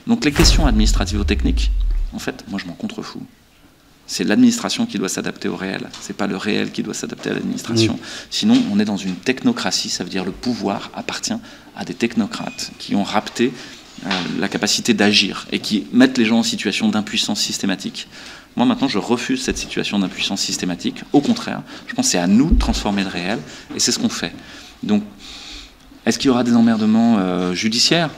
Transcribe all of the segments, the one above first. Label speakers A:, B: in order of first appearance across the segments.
A: Donc les questions administrativo-techniques, en fait, moi je m'en contrefous. C'est l'administration qui doit s'adapter au réel. C'est pas le réel qui doit s'adapter à l'administration. Sinon, on est dans une technocratie. Ça veut dire le pouvoir appartient à des technocrates qui ont rapté la capacité d'agir et qui mettent les gens en situation d'impuissance systématique. Moi, maintenant, je refuse cette situation d'impuissance systématique. Au contraire, je pense que c'est à nous de transformer le réel et c'est ce qu'on fait. Donc, est-ce qu'il y aura des emmerdements judiciaires ?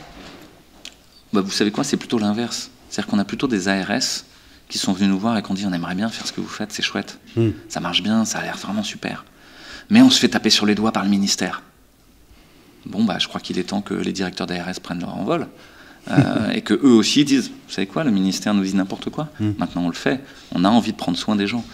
A: Vous savez quoi, c'est plutôt l'inverse. C'est-à-dire qu'on a plutôt des ARS qui sont venus nous voir et qui ont dit on aimerait bien faire ce que vous faites, c'est chouette, ça marche bien, ça a l'air vraiment super. Mais on se fait taper sur les doigts par le ministère. Bon, je crois qu'il est temps que les directeurs d'ARS prennent leur envol et que eux aussi disent, vous savez quoi, le ministère nous dit n'importe quoi, maintenant on le fait, on a envie de prendre soin des gens.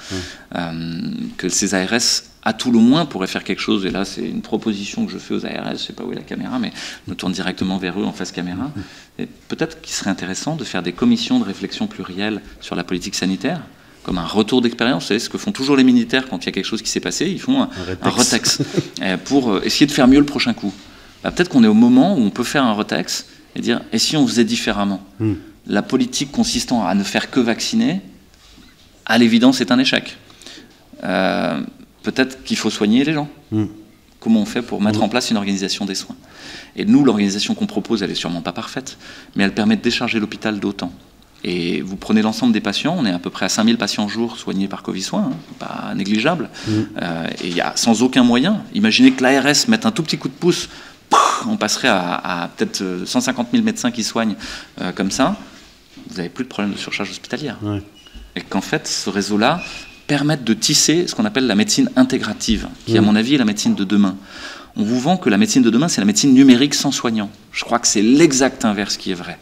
A: Que ces ARS, à tout le moins, pourraient faire quelque chose, et là c'est une proposition que je fais aux ARS, je ne sais pas où est la caméra, mais je me tourne directement vers eux en face caméra, et peut-être qu'il serait intéressant de faire des commissions de réflexion plurielle sur la politique sanitaire, comme un retour d'expérience. Vous savez, ce que font toujours les militaires quand il y a quelque chose qui s'est passé, ils font un retex pour essayer de faire mieux le prochain coup. Peut-être qu'on est au moment où on peut faire un retex et dire, et si on faisait différemment ? La politique consistant à ne faire que vacciner, à l'évidence, c'est un échec. Peut-être qu'il faut soigner les gens. Comment on fait pour mettre en place une organisation des soins ? Et nous, l'organisation qu'on propose, elle n'est sûrement pas parfaite, mais elle permet de décharger l'hôpital d'autant. Et vous prenez l'ensemble des patients, on est à peu près à 5000 patients jour soignés par Covid-Soins, pas négligeable, et il y a sans aucun moyen. Imaginez que l'ARS mette un tout petit coup de pouce, on passerait à peut-être 150 000 médecins qui soignent comme ça, vous n'avez plus de problème de surcharge hospitalière. Et qu'en fait, ce réseau-là permette de tisser ce qu'on appelle la médecine intégrative, qui à mon avis est la médecine de demain. On vous vend que la médecine de demain, c'est la médecine numérique sans soignants. Je crois que c'est l'exact inverse qui est vrai.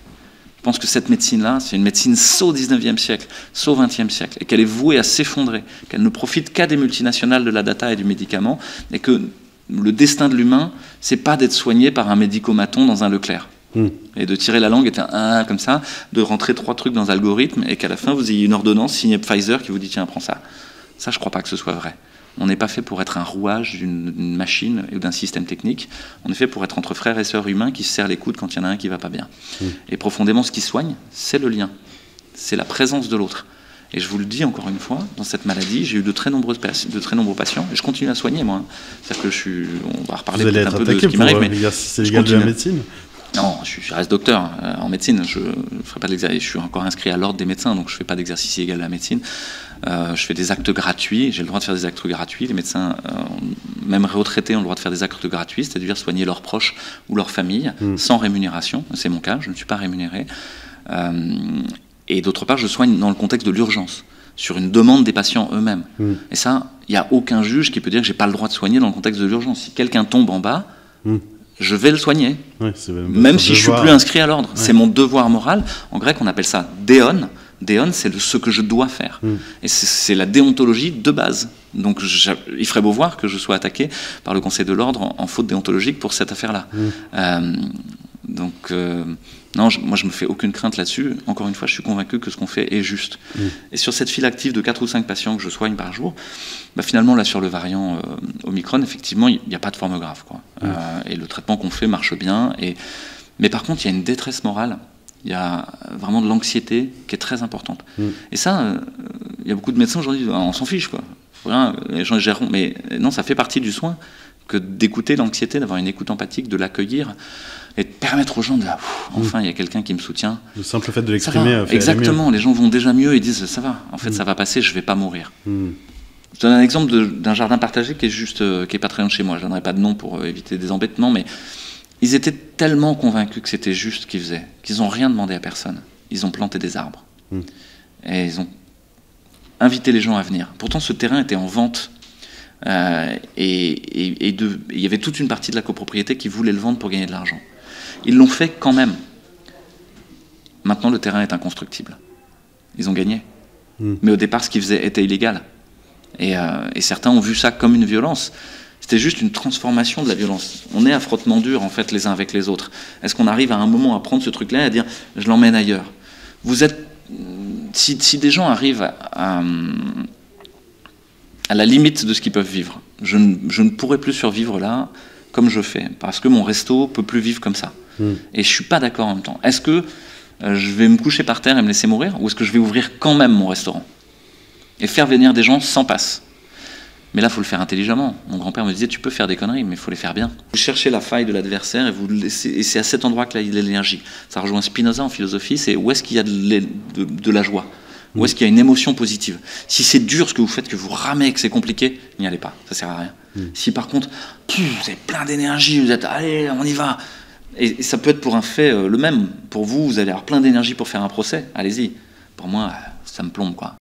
A: Je pense que cette médecine-là, c'est une médecine saut 19e siècle, saut 20e siècle, et qu'elle est vouée à s'effondrer, qu'elle ne profite qu'à des multinationales de la data et du médicament, et que le destin de l'humain, c'est pas d'être soigné par un médicomaton dans un Leclerc. Et de tirer la langue et comme ça, de rentrer 3 trucs dans l'algorithme, et qu'à la fin, vous ayez une ordonnance signée Pfizer qui vous dit tiens, prends ça. Ça, je crois pas que ce soit vrai. On n'est pas fait pour être un rouage d'une machine ou d'un système technique. On est fait pour être entre frères et sœurs humains qui se serrent les coudes quand il y en a un qui va pas bien. Et profondément, ce qui soigne, c'est le lien. C'est la présence de l'autre. Et je vous le dis encore une fois, dans cette maladie, j'ai eu de très nombreux patients, et je continue à soigner, moi. C'est-à-dire que on va reparler peut-être un peu de ce qui m'arrive, mais
B: l'exercice illégal de la médecine.
A: Non, je reste docteur en médecine. Je ferai pas de l'exercice. Je suis encore inscrit à l'ordre des médecins, donc je fais pas d'exercice illégal de la médecine. Je fais des actes gratuits. J'ai le droit de faire des actes gratuits. Les médecins, même retraités, ont le droit de faire des actes gratuits, c'est-à-dire soigner leurs proches ou leur famille sans rémunération. C'est mon cas. Je ne suis pas rémunéré. Et d'autre part, je soigne dans le contexte de l'urgence, sur une demande des patients eux-mêmes. Et ça, il n'y a aucun juge qui peut dire que j'ai pas le droit de soigner dans le contexte de l'urgence. Si quelqu'un tombe en bas, je vais le soigner, même si je ne suis plus inscrit à l'ordre. C'est mon devoir moral. En grec, on appelle ça déon. Déon, c'est ce que je dois faire. Et c'est la déontologie de base. Donc, il ferait beau voir que je sois attaqué par le Conseil de l'ordre en faute déontologique pour cette affaire-là. Non, moi je me fais aucune crainte là-dessus. Encore une fois, je suis convaincu que ce qu'on fait est juste. Et sur cette file active de 4 ou 5 patients que je soigne par jour, finalement là sur le variant Omicron, effectivement, il n'y a pas de forme grave, quoi. Et le traitement qu'on fait marche bien. Mais par contre, il y a une détresse morale. Il y a vraiment de l'anxiété qui est très importante. Et ça, il y a beaucoup de médecins aujourd'hui, on s'en fiche, quoi. Rien, les gens géreront. Mais non, ça fait partie du soin que d'écouter l'anxiété, d'avoir une écoute empathique, de l'accueillir et de permettre aux gens de enfin il y a quelqu'un qui me soutient. Le simple fait de l'exprimer fait exactement, les gens vont déjà mieux et disent ça va, en fait ça va passer, je vais pas mourir. Je donne un exemple d'un jardin partagé qui est pas très loin de chez moi, je donnerai pas de nom pour éviter des embêtements, mais ils étaient tellement convaincus que c'était juste ce qu'ils faisaient, qu'ils n'ont rien demandé à personne. Ils ont planté des arbres et ils ont invité les gens à venir. Pourtant ce terrain était en vente. Il y avait toute une partie de la copropriété qui voulait le vendre pour gagner de l'argent. Ils l'ont fait quand même. Maintenant, le terrain est inconstructible. Ils ont gagné. Mais au départ, ce qu'ils faisaient était illégal. Et certains ont vu ça comme une violence. C'était juste une transformation de la violence. On est à frottement dur, en fait, les uns avec les autres. Est-ce qu'on arrive à un moment à prendre ce truc-là et à dire « je l'emmène ailleurs » ? Si des gens arrivent à la limite de ce qu'ils peuvent vivre. Je ne pourrais plus survivre là comme je fais, parce que mon resto peut plus vivre comme ça. Et je suis pas d'accord en même temps. Est-ce que je vais me coucher par terre et me laisser mourir, ou est-ce que je vais ouvrir quand même mon restaurant et faire venir des gens sans passe? Mais là, il faut le faire intelligemment. Mon grand-père me disait, tu peux faire des conneries, mais il faut les faire bien. Vous cherchez la faille de l'adversaire et vous le laissez, et c'est à cet endroit que là, il y a de l'énergie. Ça rejoint Spinoza en philosophie, c'est où est-ce qu'il y a de la joie, où est-ce qu'il y a une émotion positive. Si c'est dur ce que vous faites, que vous ramez, que c'est compliqué, n'y allez pas, ça sert à rien. Si par contre, vous avez plein d'énergie, vous êtes, allez, on y va. Et ça peut être pour un fait le même. Pour vous, vous allez avoir plein d'énergie pour faire un procès, allez-y. Pour moi, ça me plombe, quoi.